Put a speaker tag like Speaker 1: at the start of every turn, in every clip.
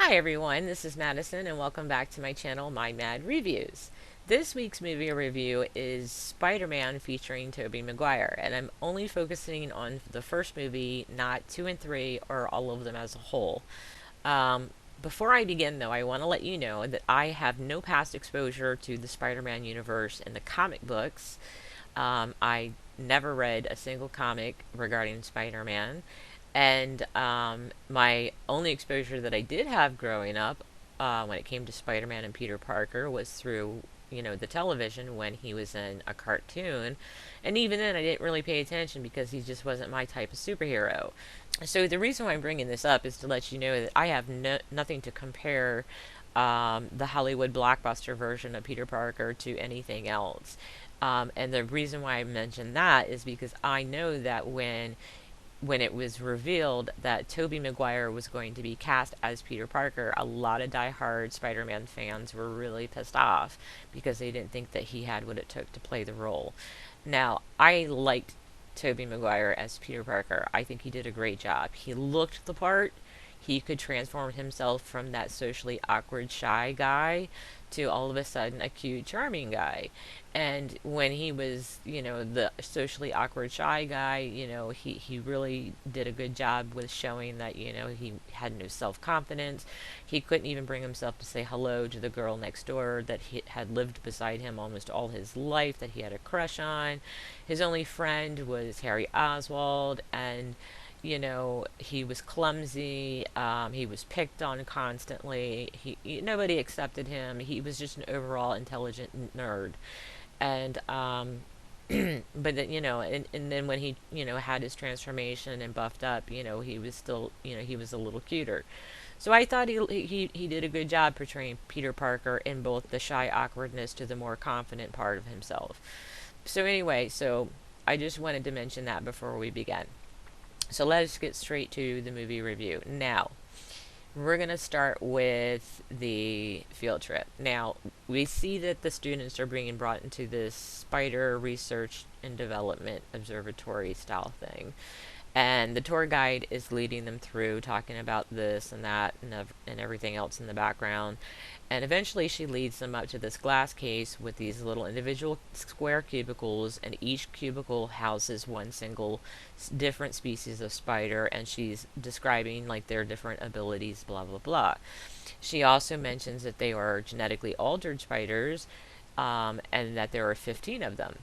Speaker 1: Hi everyone, this is Madison and welcome back to my channel, My Mad Reviews. This week's movie review is Spider-Man featuring Tobey Maguire, and I'm only focusing on the first movie, not 2 and 3 or all of them as a whole. Before I begin though, I want to let you know that I have no past exposure to the Spider-Man universe in the comic books. I never read a single comic regarding Spider-Man. And my only exposure that I did have growing up, when it came to Spider-Man and Peter Parker, was through, the television when he was in a cartoon. And even then, I didn't really pay attention because he just wasn't my type of superhero. So the reason why I'm bringing this up is to let you know that I have nothing to compare the Hollywood blockbuster version of Peter Parker to anything else. And the reason why I mention that is because I know that when it was revealed that Tobey Maguire was going to be cast as Peter Parker, a lot of diehard Spider-Man fans were really pissed off because they didn't think that he had what it took to play the role. Now, I liked Tobey Maguire as Peter Parker. I think he did a great job. He looked the part. He could transform himself from that socially awkward, shy guy to all of a sudden a cute, charming guy. And when he was, the socially awkward, shy guy, he really did a good job with showing that, he had no self confidence. He couldn't even bring himself to say hello to the girl next door that he had lived beside him almost all his life, that he had a crush on. His only friend was Harry Oswald, and he was clumsy. He was picked on constantly. Nobody accepted him. He was just an overall intelligent nerd. And but then, and then when he had his transformation and buffed up, he was still, he was a little cuter. So I thought he did a good job portraying Peter Parker in both the shy awkwardness to the more confident part of himself. So anyway, so I just wanted to mention that before we begin. So let's get straight to the movie review. Now, we're going to start with the field trip. Now, we see that the students are being brought into this spider research and development observatory style thing. And the tour guide is leading them through, talking about this and that and everything else in the background. And eventually she leads them up to this glass case with these little individual square cubicles, and each cubicle houses one single different species of spider, and she's describing like their different abilities, blah blah blah. She also mentions that they are genetically altered spiders, and that there are 15 of them.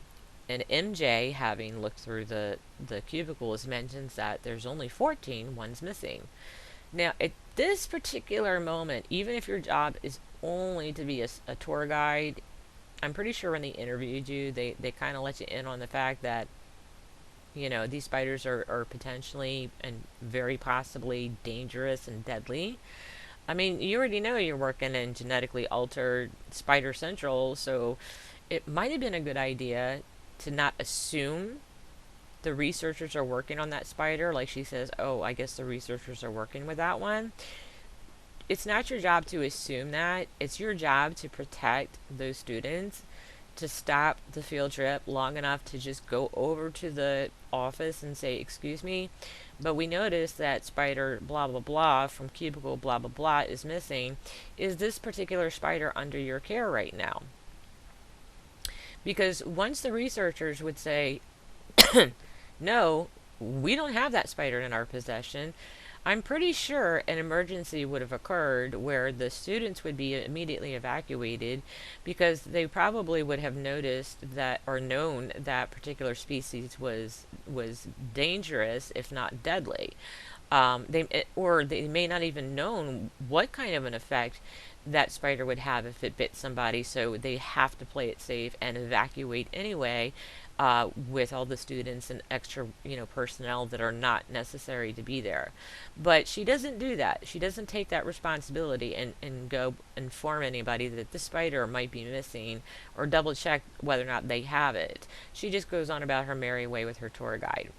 Speaker 1: And MJ, having looked through the cubicles, mentions that there's only 14, one's missing. Now, at this particular moment, even if your job is only to be a tour guide, I'm pretty sure when they interviewed you, they kind of let you in on the fact that, these spiders are potentially and very possibly dangerous and deadly. I mean, you already know you're working in genetically altered Spider Central, so it might have been a good idea to not assume the researchers are working on that spider. Like she says, oh, I guess the researchers are working with that one. It's not your job to assume that. It's your job to protect those students, to stop the field trip long enough to just go over to the office and say, excuse me, but we noticed that spider blah blah blah from cubicle blah blah blah is missing. Is this particular spider under your care right now? Because once the researchers would say, no, we don't have that spider in our possession, I'm pretty sure an emergency would have occurred where the students would be immediately evacuated, because they probably would have noticed that or known that particular species was dangerous, if not deadly. Or they may not even known what kind of an effect that spider would have if it bit somebody, so they have to play it safe and evacuate anyway, with all the students and extra, personnel that are not necessary to be there. But she doesn't do that. She doesn't take that responsibility and go inform anybody that the spider might be missing or double check whether or not they have it. She just goes on about her merry way with her tour guide.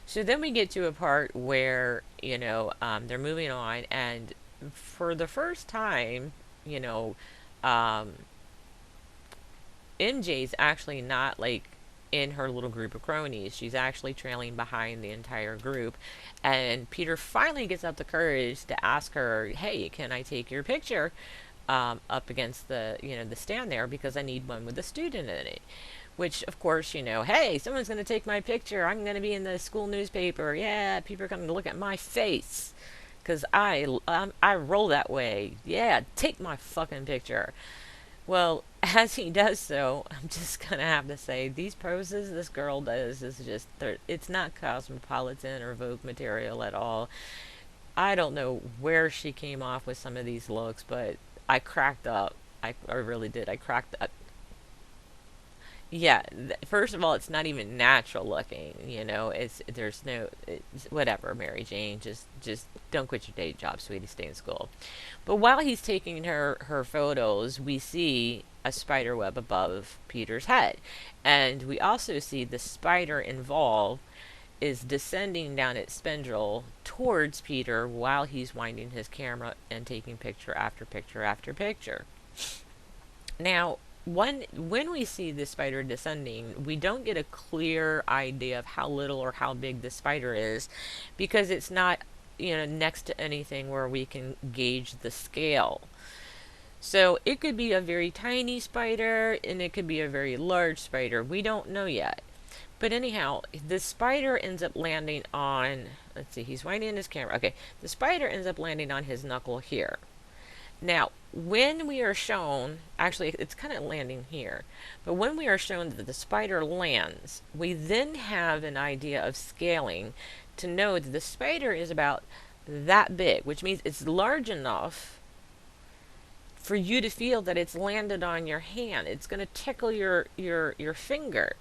Speaker 1: So then we get to a part where, they're moving on, and for the first time, um, MJ's actually not like in her little group of cronies. She's actually trailing behind the entire group. And Peter finally gets up the courage to ask her, hey, can I take your picture up against the, the stand there, because I need one with a student in it. Which, of course, hey, someone's going to take my picture. I'm going to be in the school newspaper. Yeah, people are going to look at my face. Because I roll that way. Yeah, take my fucking picture. Well, as he does so, I'm just going to have to say, these poses this girl does is just, it's not Cosmopolitan or Vogue material at all. I don't know where she came off with some of these looks, but I cracked up. I really did. I cracked up. Yeah, first of all, it's not even natural looking. There's no whatever. Mary Jane, just don't quit your day job, sweetie. Stay in school. But while he's taking her photos, we see a spider web above Peter's head, and we also see the spider involved is descending down its spindle towards Peter while he's winding his camera and taking picture after picture after picture. Now, when we see the spider descending, we don't get a clear idea of how little or how big the spider is, because it's not, next to anything where we can gauge the scale. So it could be a very tiny spider, and it could be a very large spider. We don't know yet. But anyhow, the spider ends up landing on, let's see, he's winding his camera. Okay, the spider ends up landing on his knuckle here. Now, when we are shown, actually it's kind of landing here, but when we are shown that the spider lands, we then have an idea of scaling to know that the spider is about that big, which means it's large enough for you to feel that it's landed on your hand. It's going to tickle your finger.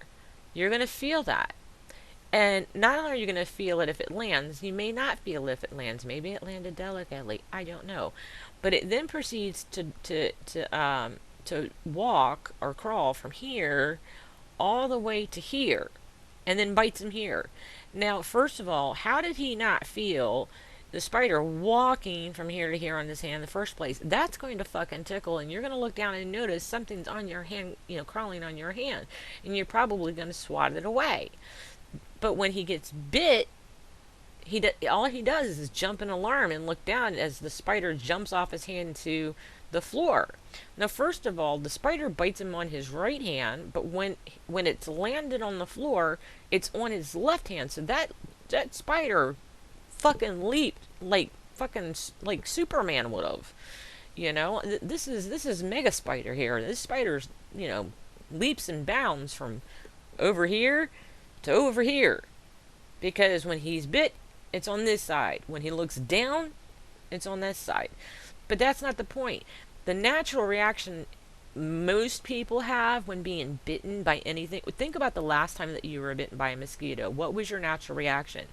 Speaker 1: You're going to feel that. And not only are you going to feel it if it lands, you may not feel it if it lands. Maybe it landed delicately. I don't know. But it then proceeds to walk or crawl from here all the way to here, and then bites him here. Now, first of all, how did he not feel the spider walking from here to here on his hand in the first place? That's going to fucking tickle, and you're going to look down and notice something's on your hand, crawling on your hand, and you're probably going to swat it away. But when he gets bit, all he does is jump in alarm and look down as the spider jumps off his hand to the floor. Now, first of all, the spider bites him on his right hand, but when it's landed on the floor, it's on his left hand. So that spider fucking leaped like Superman would have. This is Mega Spider here. This spider's leaps and bounds from over here to over here, because when he's bit, it's on this side. When he looks down, it's on this side. But that's not the point. The natural reaction most people have when being bitten by anything. Think about the last time that you were bitten by a mosquito. What was your natural reaction?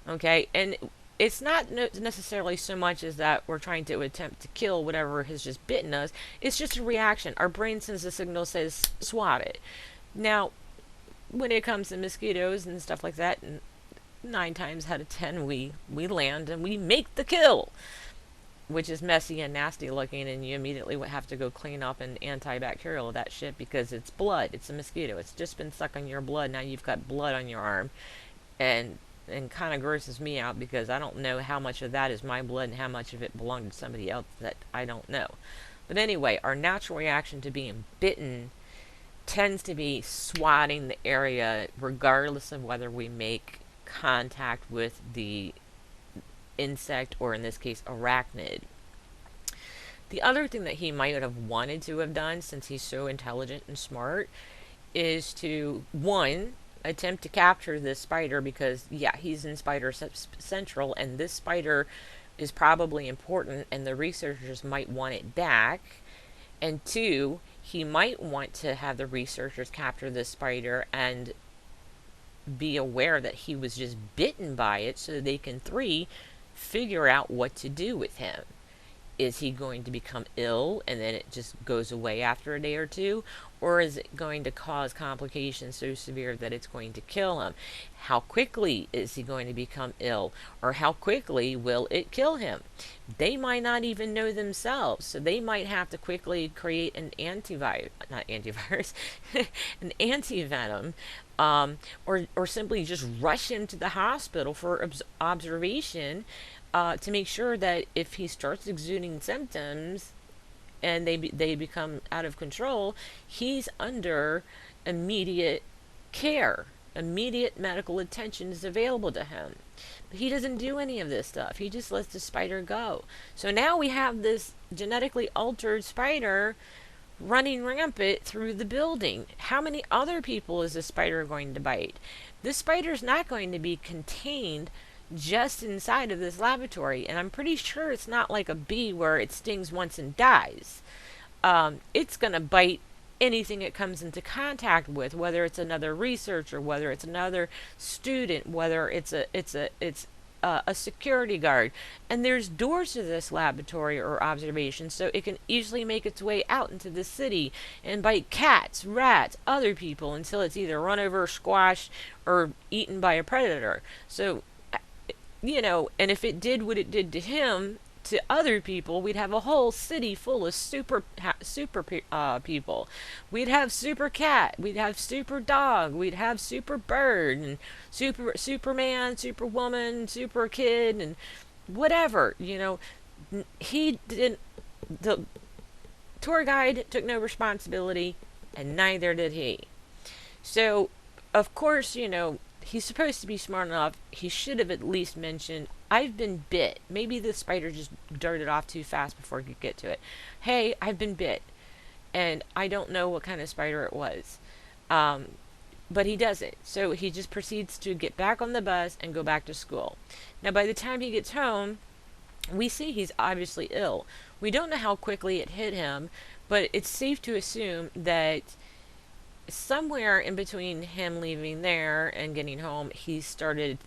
Speaker 1: Okay, and it's not necessarily so much as that we're trying to attempt to kill whatever has just bitten us. It's just a reaction. Our brain sends a signal, says swat it. Now, when it comes to mosquitoes and stuff like that, 9 times out of 10 we land and we make the kill, which is messy and nasty looking, and you immediately have to go clean up and antibacterial that shit, because it's blood. It's a mosquito. It's just been sucking your blood. Now you've got blood on your arm, and kind of grosses me out, because I don't know how much of that is my blood and how much of it belonged to somebody else that I don't know. But anyway, our natural reaction to being bitten tends to be swatting the area, regardless of whether we make contact with the insect, or in this case, arachnid. The other thing that he might have wanted to have done, since he's so intelligent and smart, is to, one, attempt to capture this spider, because, yeah, he's in Spider Central, and this spider is probably important, and the researchers might want it back. And two, he might want to have the researchers capture this spider and be aware that he was just bitten by it, so they can, 3, figure out what to do with him. Is he going to become ill and then it just goes away after a day or two? Or is it going to cause complications so severe that it's going to kill him? How quickly is he going to become ill? Or how quickly will it kill him? They might not even know themselves, so they might have to quickly create an antivirus, not antivirus, an antivenom, or simply just rush him to the hospital for observation, to make sure that if he starts exuding symptoms and they become out of control, he's under immediate care. Immediate medical attention is available to him. But he doesn't do any of this stuff. He just lets the spider go. So now we have this genetically altered spider running rampant through the building. How many other people is this spider going to bite? This spider's not going to be contained just inside of this laboratory, and I'm pretty sure it's not like a bee where it stings once and dies. It's going to bite anything it comes into contact with, whether it's another researcher, whether it's another student, whether it's a security guard. And there's doors to this laboratory or observation, so it can easily make its way out into the city and bite cats, rats, other people until it's either run over, squashed, or eaten by a predator. So, and if it did what it did to him, to other people, we'd have a whole city full of super people. We'd have super cat, we'd have super dog, we'd have super bird, and Superman, Superwoman, super kid, and whatever. He didn't. The tour guide took no responsibility, and neither did he. So, of course, he's supposed to be smart enough. He should have at least mentioned, I've been bit. Maybe the spider just darted off too fast before he could get to it. Hey, I've been bit. And I don't know what kind of spider it was. But he doesn't. So he just proceeds to get back on the bus and go back to school. Now, by the time he gets home, we see he's obviously ill. We don't know how quickly it hit him, but it's safe to assume that somewhere in between him leaving there and getting home, he started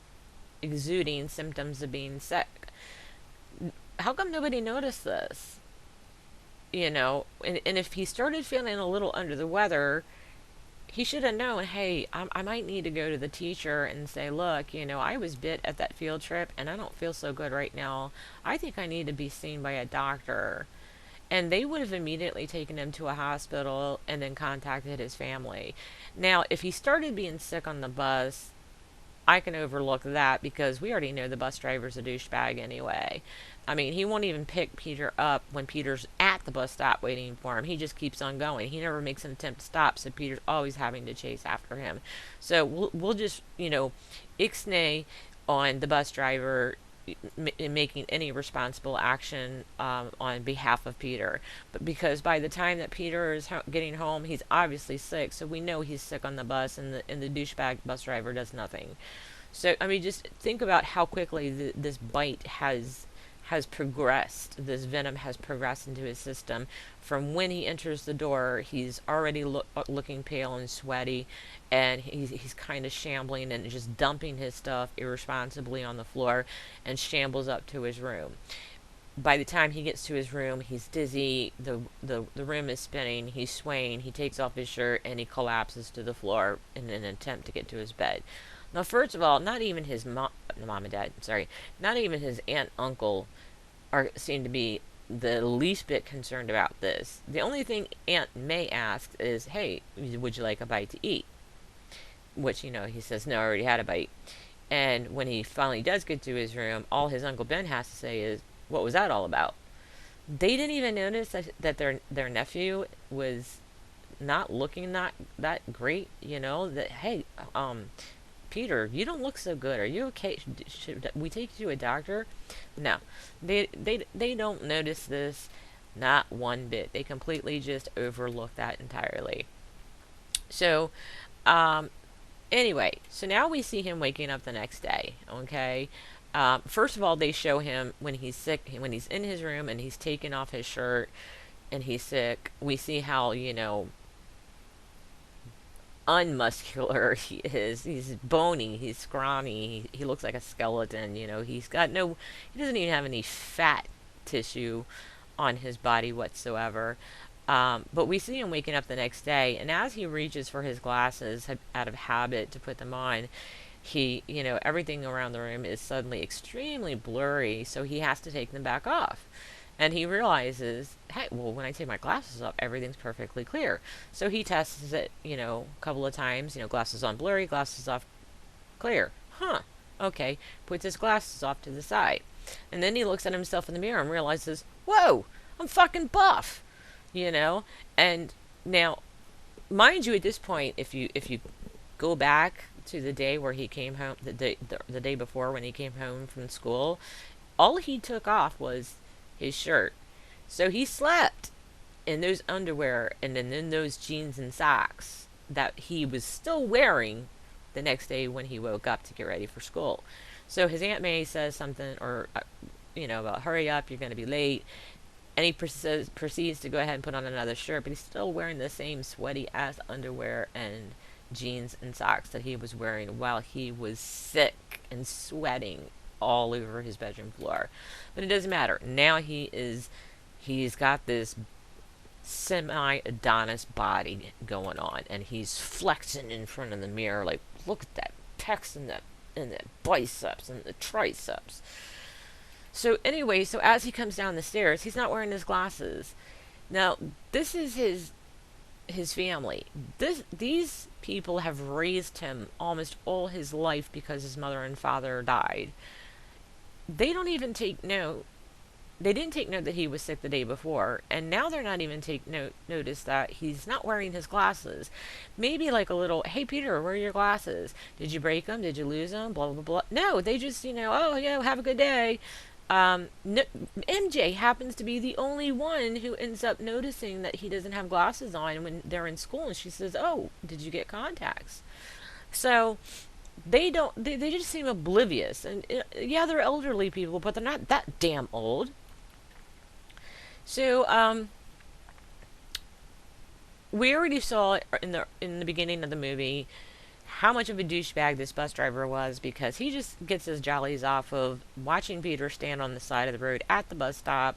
Speaker 1: exuding symptoms of being sick. How come nobody noticed this? And if he started feeling a little under the weather, he should have known, hey, I might need to go to the teacher and say, look, I was bit at that field trip and I don't feel so good right now. I think I need to be seen by a doctor. And they would have immediately taken him to a hospital and then contacted his family. Now, if he started being sick on the bus, I can overlook that because we already know the bus driver's a douchebag anyway. I mean, he won't even pick Peter up when Peter's at the bus stop waiting for him. He just keeps on going. He never makes an attempt to stop, so Peter's always having to chase after him. So we'll just, ixnay on the bus driver making any responsible action on behalf of Peter. But because by the time that Peter is getting home, he's obviously sick, so we know he's sick on the bus, and the douchebag bus driver does nothing. So, I mean, just think about how quickly this bite has progressed. This venom has progressed into his system. From when he enters the door, he's already looking pale and sweaty, and he's kind of shambling and just dumping his stuff irresponsibly on the floor and shambles up to his room. By the time he gets to his room, he's dizzy, the room is spinning, he's swaying, he takes off his shirt, and he collapses to the floor in an attempt to get to his bed. Now, first of all, not even his mom and dad, not even his aunt, uncle seem to be the least bit concerned about this. The only thing Aunt May asks is, hey, would you like a bite to eat? Which, he says, no, I already had a bite. And when he finally does get to his room, all his Uncle Ben has to say is, what was that all about? They didn't even notice that their nephew was not looking that great, that, hey, Peter, you don't look so good. Are you okay? Should we take you to a doctor? No, they don't notice this, not one bit. They completely just overlook that entirely. So, anyway, so now we see him waking up the next day. Okay, first of all, they show him when he's sick, when he's in his room and he's taking off his shirt and he's sick. We see how unmuscular he is. He's bony, he's scrawny, he looks like a skeleton. He doesn't even have any fat tissue on his body whatsoever. But we see him waking up the next day, and as he reaches for his glasses out of habit to put them on, everything around the room is suddenly extremely blurry, so he has to take them back off. And he realizes, hey, well, when I take my glasses off, everything's perfectly clear. So he tests it, a couple of times, glasses on blurry, glasses off clear. Huh. Okay. Puts his glasses off to the side. And then he looks at himself in the mirror and realizes, whoa, I'm fucking buff. And now, mind you, at this point, if you go back to the day where he came home, the day before when he came home from school, all he took off was his shirt. So he slept in those underwear and then in those jeans and socks that he was still wearing the next day when he woke up to get ready for school. So his Aunt May says something, or about hurry up, you're going to be late. And he proceeds to go ahead and put on another shirt, but he's still wearing the same sweaty ass underwear and jeans and socks that he was wearing while he was sick and sweating all over his bedroom floor. But it doesn't matter. Now he's got this semi-Adonis body going on, and he's flexing in front of the mirror like, look at that pecs and the biceps and the triceps. So anyway, so as he comes down the stairs, he's not wearing his glasses. Now, this is his family. These people have raised him almost all his life because his mother and father died. They don't even take note. They didn't take note that he was sick the day before, and now they're not even notice that he's not wearing his glasses. Maybe like a little, hey Peter, where are your glasses? Did you break them? Did you lose them? Blah blah blah. No, they just oh yeah, have a good day. No, MJ happens to be the only one who ends up noticing that he doesn't have glasses on when they're in school, and she says, "Oh, did you get contacts?" So they don't. They just seem oblivious, and yeah, they're elderly people, but they're not that damn old. So we already saw in the beginning of the movie how much of a douchebag this bus driver was, because he just gets his jollies off of watching Peter stand on the side of the road at the bus stop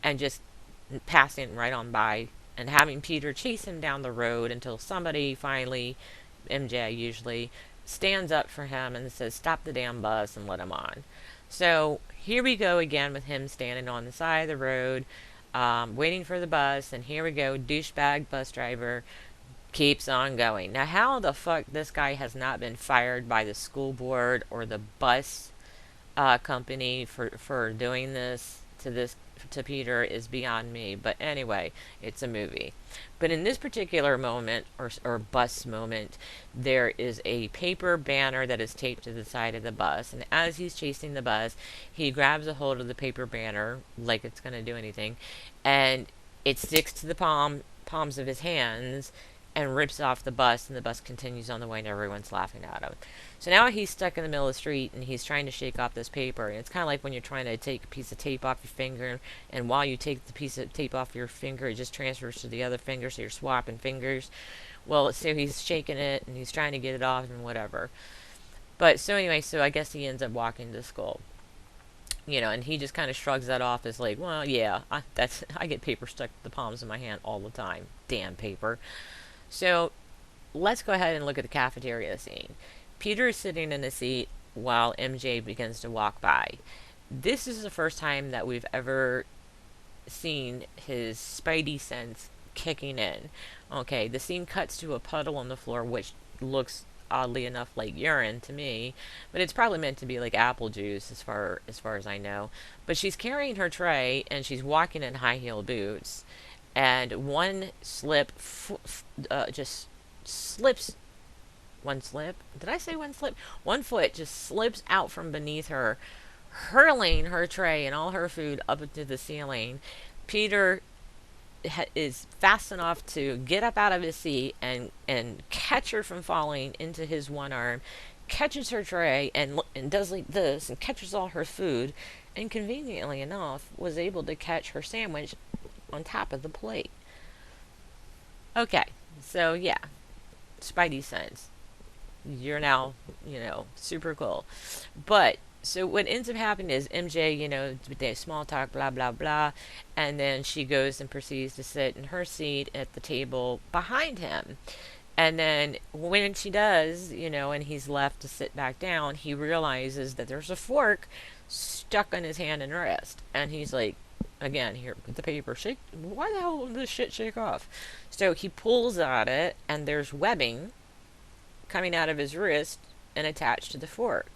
Speaker 1: and just passing right on by, and having Peter chase him down the road until somebody finally, MJ usually, stands up for him and says, stop the damn bus and let him on. So here we go again with him standing on the side of the road, waiting for the bus, and here we go, douchebag bus driver keeps on going. Now, how the fuck this guy has not been fired by the school board or the bus company for doing this to Peter is beyond me. But anyway, it's a movie. But in this particular moment, or bus moment, there is a paper banner that is taped to the side of the bus, and as he's chasing the bus, he grabs a hold of the paper banner like it's going to do anything, and it sticks to the palms of his hands and rips off the bus, and the bus continues on the way, and everyone's laughing at him. So now he's stuck in the middle of the street, and he's trying to shake off this paper. And it's kind of like when you're trying to take a piece of tape off your finger, and while you take the piece of tape off your finger, it just transfers to the other finger, so you're swapping fingers. Well, so he's shaking it, and he's trying to get it off, and whatever. But so anyway, so I guess he ends up walking to school. And he just kind of shrugs that off as like, well, yeah, I get paper stuck to the palms of my hand all the time. Damn paper. So let's go ahead and look at the cafeteria scene. Peter is sitting in a seat while MJ begins to walk by. This is the first time that we've ever seen his spidey sense kicking in. Okay, the scene cuts to a puddle on the floor, which looks oddly enough like urine to me, but it's probably meant to be like apple juice as far as I know. But she's carrying her tray, and she's walking in high-heeled boots, and one slip just slips. One slip? Did I say one slip? One foot just slips out from beneath her, hurling her tray and all her food up into the ceiling. Peter is fast enough to get up out of his seat and catch her from falling into his one arm, catches her tray and does like this and catches all her food, and conveniently enough was able to catch her sandwich on top of the plate. Okay, so yeah, Spidey sense. You're now, super cool. But So what ends up happening is MJ, with the small talk, blah blah blah, and then she goes and proceeds to sit in her seat at the table behind him. And then when she does, and he's left to sit back down, he realizes that there's a fork stuck on his hand and wrist. And he's like, again, here, with the paper, shake. Why the hell did this shit shake off? So he pulls at it, and there's webbing coming out of his wrist and attached to the fork.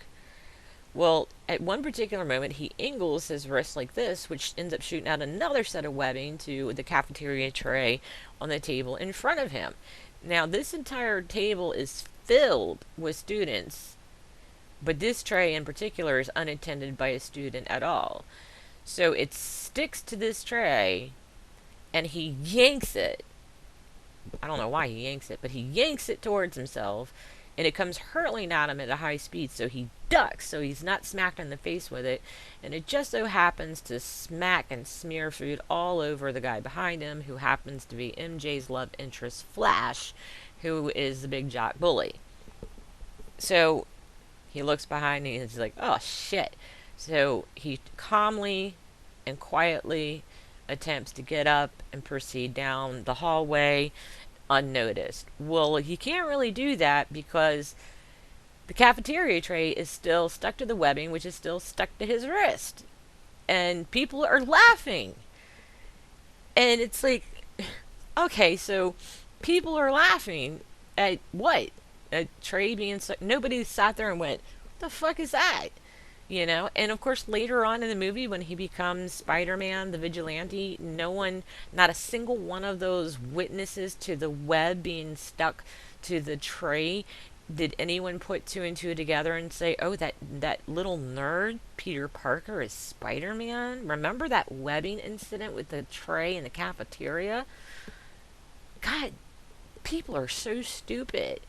Speaker 1: Well, at one particular moment, he angles his wrist like this, which ends up shooting out another set of webbing to the cafeteria tray on the table in front of him. Now, this entire table is filled with students, but this tray in particular is unattended by a student at all. So it sticks to this tray, and he yanks it. I don't know why he yanks it, but he yanks it towards himself, and it comes hurtling at him at a high speed, so he ducks, so he's not smacked in the face with it, and it just so happens to smack and smear food all over the guy behind him, who happens to be MJ's love interest, Flash, who is the big jock bully. So he looks behind and he's like, oh shit. So he calmly and quietly attempts to get up and proceed down the hallway unnoticed. Well, he can't really do that because the cafeteria tray is still stuck to the webbing, which is still stuck to his wrist. And people are laughing. And it's like, okay, so people are laughing at what? A tray being stuck. Nobody sat there and went, what the fuck is that? And of course later on in the movie when he becomes Spider-Man, the vigilante, not a single one of those witnesses to the web being stuck to the tray, did anyone put two and two together and say, oh, that little nerd, Peter Parker, is Spider-Man? Remember that webbing incident with the tray in the cafeteria? God, people are so stupid.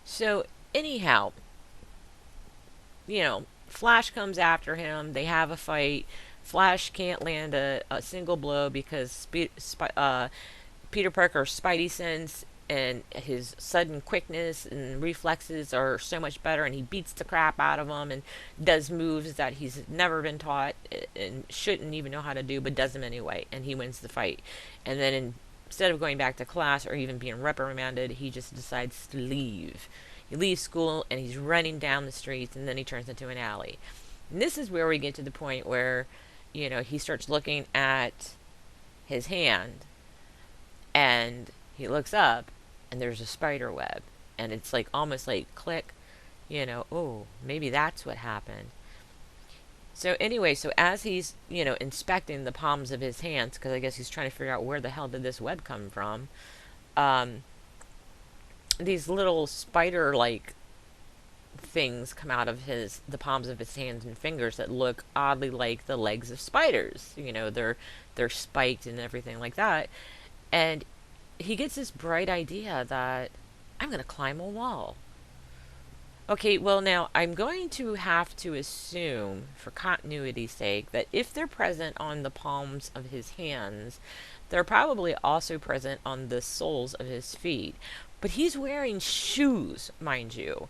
Speaker 1: So anyhow, Flash comes after him. They have a fight. Flash can't land a single blow because Peter Parker's spidey sense and his sudden quickness and reflexes are so much better, and he beats the crap out of him and does moves that he's never been taught and shouldn't even know how to do, but does them anyway, and he wins the fight. And then instead of going back to class or even being reprimanded, he just decides to leave. He leaves school and he's running down the streets, and then he turns into an alley. And this is where we get to the point where, he starts looking at his hand, and he looks up, and there's a spider web, and it's like almost like click, oh, maybe that's what happened. So anyway, so as he's, inspecting the palms of his hands, because I guess he's trying to figure out where the hell did this web come from, these little spider-like things come out of the palms of his hands and fingers that look oddly like the legs of spiders. They're spiked and everything like that. And he gets this bright idea that I'm going to climb a wall. Okay, well now I'm going to have to assume, for continuity's sake, that if they're present on the palms of his hands, they're probably also present on the soles of his feet. But he's wearing shoes, mind you.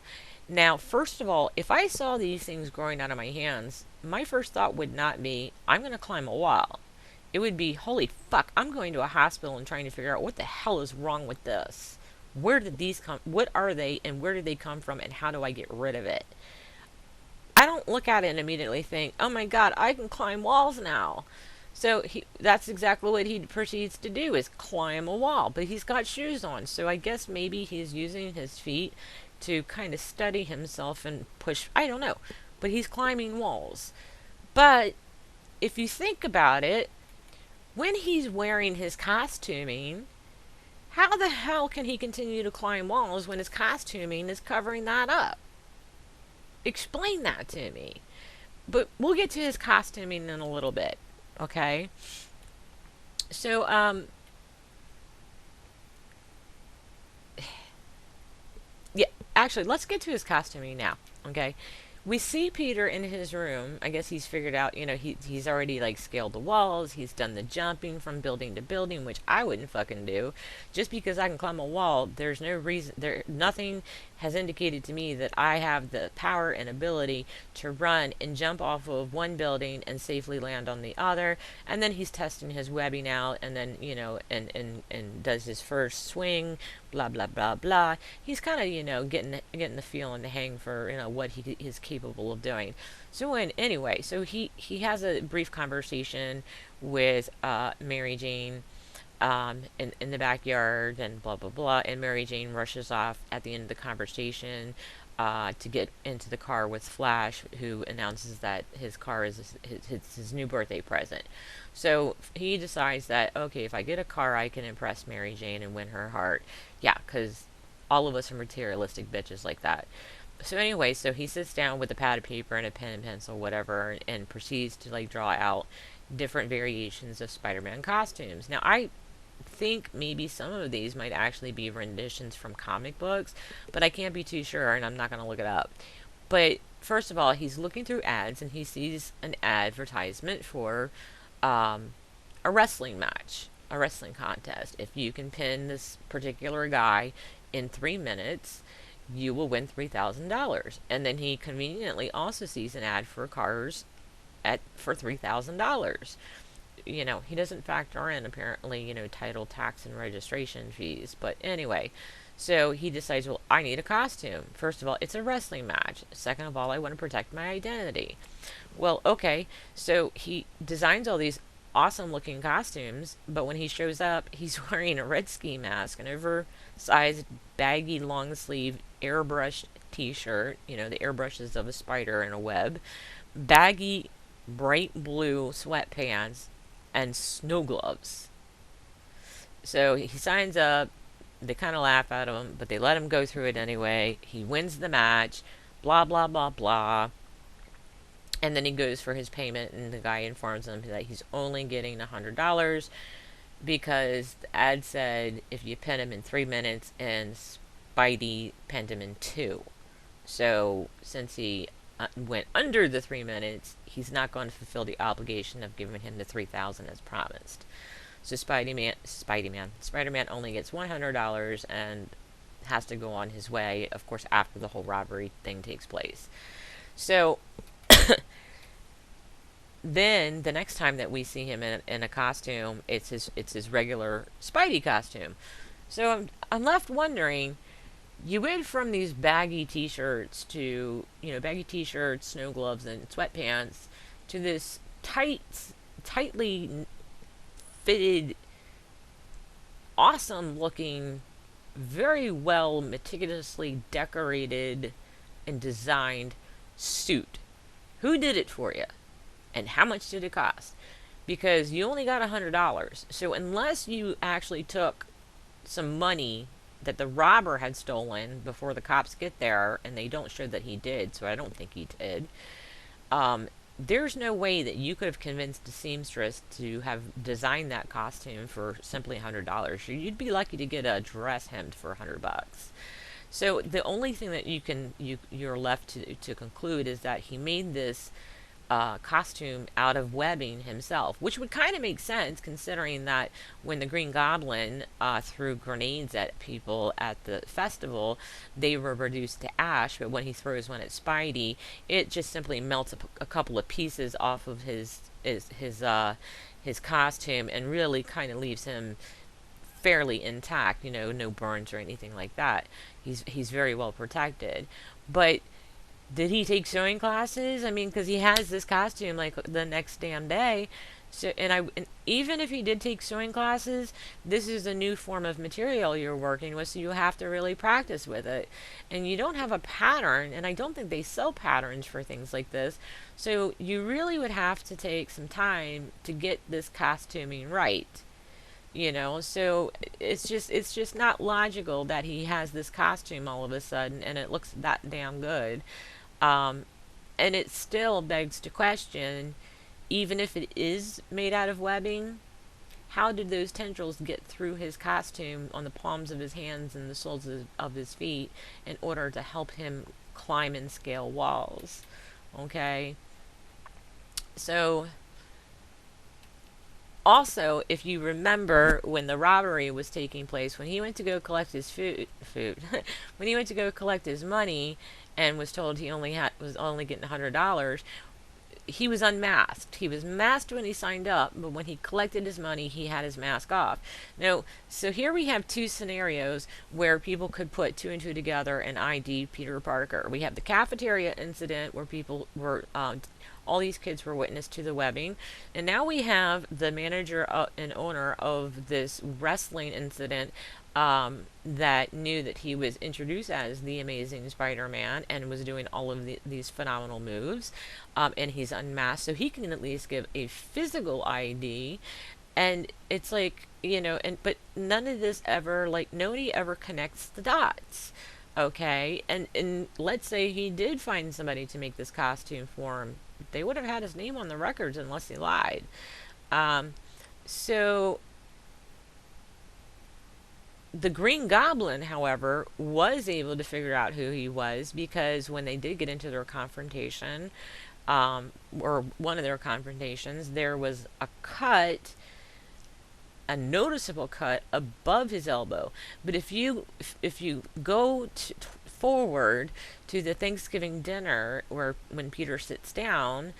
Speaker 1: Now, first of all, if I saw these things growing out of my hands, my first thought would not be, I'm going to climb a wall. It would be, holy fuck, I'm going to a hospital and trying to figure out what the hell is wrong with this. Where did these come? What are they, and where did they come from, and how do I get rid of it? I don't look at it and immediately think, oh my god, I can climb walls now. So that's exactly what he proceeds to do, is climb a wall. But he's got shoes on, so I guess maybe he's using his feet to kind of steady himself and push. I don't know. But he's climbing walls. But if you think about it, when he's wearing his costuming, how the hell can he continue to climb walls when his costuming is covering that up? Explain that to me. But we'll get to his costuming in a little bit. Okay, so yeah, actually, let's get to his costuming now. Okay, We see Peter in his room. I guess he's figured out, he's already like scaled the walls. He's done the jumping from building to building, which I wouldn't fucking do. Just because I can climb a wall, there's no reason nothing has indicated to me that I have the power and ability to run and jump off of one building and safely land on the other. And then he's testing his webbing out, and then, and does his first swing, blah blah blah blah. He's kind of, getting the feel and the hang for, what he is capable of doing. So anyway, so he has a brief conversation with Mary Jane, in the backyard, and blah blah blah. And Mary Jane rushes off at the end of the conversation, to get into the car with Flash, who announces that his car is his new birthday present. So he decides that, okay, if I get a car, I can impress Mary Jane and win her heart. Yeah, because all of us are materialistic bitches like that. So anyway, so he sits down with a pad of paper and a pen and pencil, whatever, and proceeds to like draw out different variations of Spider-Man costumes. Now, I think maybe some of these might actually be renditions from comic books, but I can't be too sure, and I'm not going to look it up. But first of all, he's looking through ads, and he sees an advertisement for a wrestling match, a wrestling contest. If you can pin this particular guy in 3 minutes, you will win $3,000. And then he conveniently also sees an ad for cars for $3,000. He doesn't factor in, apparently, title, tax, and registration fees. But anyway, so he decides, well, I need a costume. First of all, it's a wrestling match. Second of all, I want to protect my identity. Well, okay, so he designs all these awesome looking costumes, but when he shows up, he's wearing a red ski mask, an oversized, baggy, long sleeve, airbrushed t shirt, the airbrushes of a spider in a web, baggy, bright blue sweatpants, and snow gloves. So he signs up. They kind of laugh at him, but they let him go through it anyway. He wins the match, blah, blah, blah, blah. And then he goes for his payment, and the guy informs him that he's only getting $100 because the ad said if you pin him in 3 minutes, and Spidey pinned him in 2. So since he went under the 3 minutes, he's not going to fulfill the obligation of giving him the $3,000 as promised. So Spider-Man only gets $100 and has to go on his way, of course, after the whole robbery thing takes place. So then the next time that we see him in a costume, it's his regular Spidey costume. So I'm left wondering, you went from these baggy t-shirts to, baggy t-shirts, snow gloves, and sweatpants, to this tightly fitted, awesome looking, very well meticulously decorated and designed suit. Who did it for you? And how much did it cost? Because you only got $100. So unless you actually took some money that the robber had stolen before the cops get there, and they don't show that he did, so I don't think he did, there's no way that you could have convinced a seamstress to have designed that costume for simply $100. You'd be lucky to get a dress hemmed for $100. So the only thing that you're left to conclude is that he made this costume out of webbing himself, which would kind of make sense considering that when the Green Goblin threw grenades at people at the festival, they were reduced to ash, but when he throws one at Spidey, it just simply melts a couple of pieces off of his costume and really kind of leaves him fairly intact, no burns or anything like that. He's very well protected. But did he take sewing classes? I mean, because he has this costume like the next damn day. So, and even if he did take sewing classes, this is a new form of material you're working with, so you have to really practice with it. And you don't have a pattern, and I don't think they sell patterns for things like this. So you really would have to take some time to get this costuming right. So it's just not logical that he has this costume all of a sudden and it looks that damn good. And it still begs to question, even if it is made out of webbing, how did those tendrils get through his costume on the palms of his hands and the soles of his feet in order to help him climb and scale walls. Okay? So, also, if you remember when the robbery was taking place, when he went to go collect his food, when he went to go collect his money and was told he was only getting $100, he was unmasked. He was masked when he signed up, but when he collected his money, he had his mask off. Now, so here we have two scenarios where people could put two and two together and ID Peter Parker. We have the cafeteria incident where people were all these kids were witness to the webbing. And now we have the manager and owner of this wrestling incident that knew that he was introduced as the Amazing Spider-Man and was doing all of these phenomenal moves. And he's unmasked, so he can at least give a physical ID. And it's like, but none of this ever, like, nobody ever connects the dots. Okay, and let's say he did find somebody to make this costume for him, they would have had his name on the records unless he lied. Um, so the Green Goblin, however, was able to figure out who he was because when they did get into their confrontation, or one of their confrontations, there was a noticeable cut above his elbow. But if you go forward to the Thanksgiving dinner where when Peter sits down,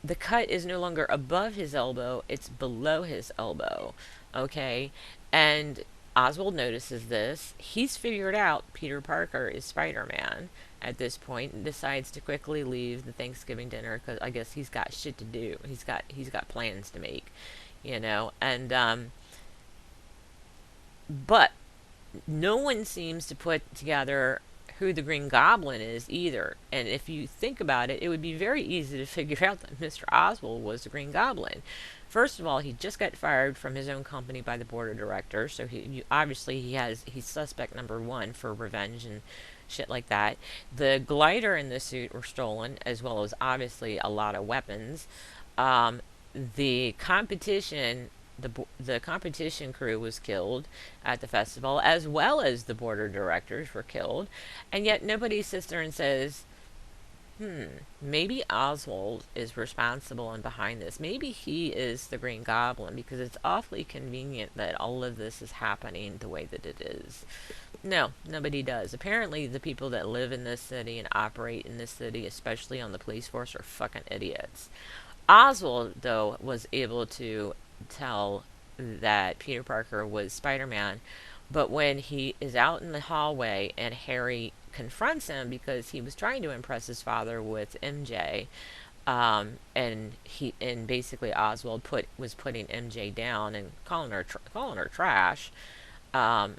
Speaker 1: the cut is no longer above his elbow, it's below his elbow. Okay? And Oswald notices this. He's figured out Peter Parker is Spider-Man at this point and decides to quickly leave the Thanksgiving dinner because I guess he's got shit to do. He's got plans to make, and but no one seems to put together who the Green Goblin is either. And if you think about it, it would be very easy to figure out that Mr. Oswald was the Green Goblin. First of all, he just got fired from his own company by the board of directors, so obviously he's suspect number one for revenge and shit like that. The glider and the suit were stolen, as well as obviously a lot of weapons. Um, the competition the competition crew was killed at the festival, as well as the board of directors were killed, and yet nobody sits there and says, maybe Oswald is responsible and behind this. Maybe he is the Green Goblin, because it's awfully convenient that all of this is happening the way that it is. No, nobody does. Apparently, the people that live in this city and operate in this city, especially on the police force, are fucking idiots. Oswald, though, was able to tell that Peter Parker was Spider-Man, but when he is out in the hallway and Harry confronts him because he was trying to impress his father with MJ, and basically Oswald was putting MJ down and calling her trash. Um,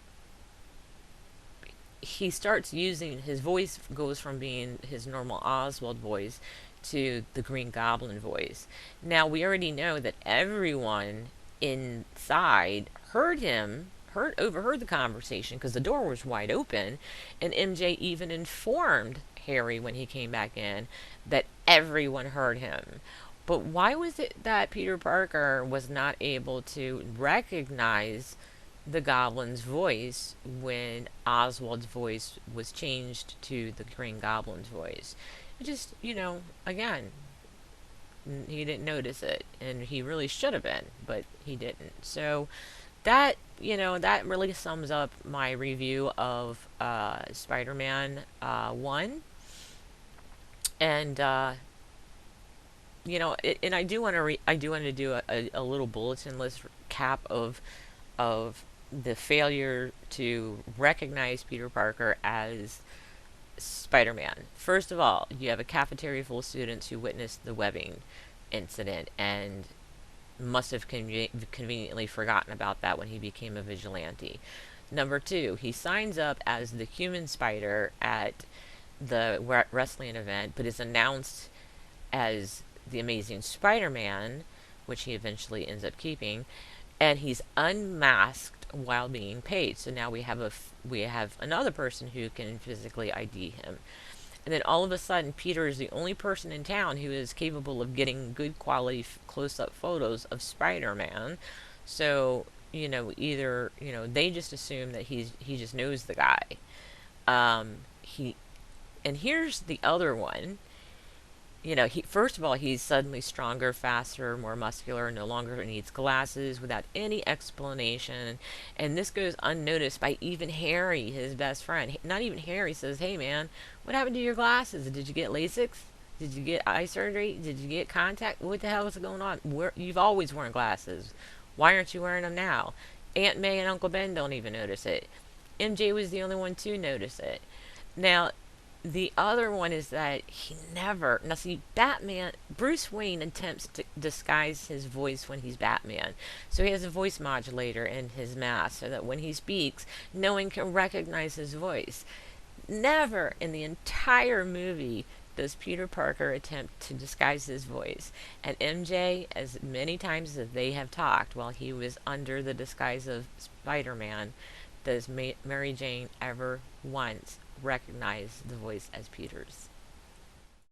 Speaker 1: he starts using his voice, goes from being his normal Oswald voice to the Green Goblin voice. Now, we already know that everyone inside overheard the conversation because the door was wide open, and MJ even informed Harry when he came back in that everyone heard him. But why was it that Peter Parker was not able to recognize the Goblin's voice when Oswald's voice was changed to the Green Goblin's voice? It just, again, he didn't notice it, and he really should have been, but he didn't. So that really sums up my review of Spider-Man 1. And and I do want to do a little bulletin list cap of the failure to recognize Peter Parker as Spider-Man. First of all, you have a cafeteria full of students who witnessed the webbing incident and must have conveniently forgotten about that when he became a vigilante. Number two, he signs up as the human spider at the wrestling event, but is announced as the Amazing Spider-Man, which he eventually ends up keeping, and he's unmasked while being paid. So now we have another person who can physically ID him. And then all of a sudden, Peter is the only person in town who is capable of getting good quality close-up photos of Spider-Man. So, either, they just assume that he just knows the guy. He And here's the other one. You know, first of all, he's suddenly stronger, faster, more muscular, no longer needs glasses without any explanation. And this goes unnoticed by even Harry, his best friend. Not even Harry says, "Hey man, what happened to your glasses? Did you get LASIK? Did you get eye surgery? Did you get contact? What the hell is going on? You've always worn glasses. Why aren't you wearing them now?" Aunt May and Uncle Ben don't even notice it. MJ was the only one to notice it. Now, the other one is that he never. Now, see, Batman. Bruce Wayne attempts to disguise his voice when he's Batman. So he has a voice modulator in his mask so that when he speaks, no one can recognize his voice. Never in the entire movie does Peter Parker attempt to disguise his voice. And MJ, as many times as they have talked while he was under the disguise of Spider-Man, does Mary Jane ever once recognize the voice as Peter's?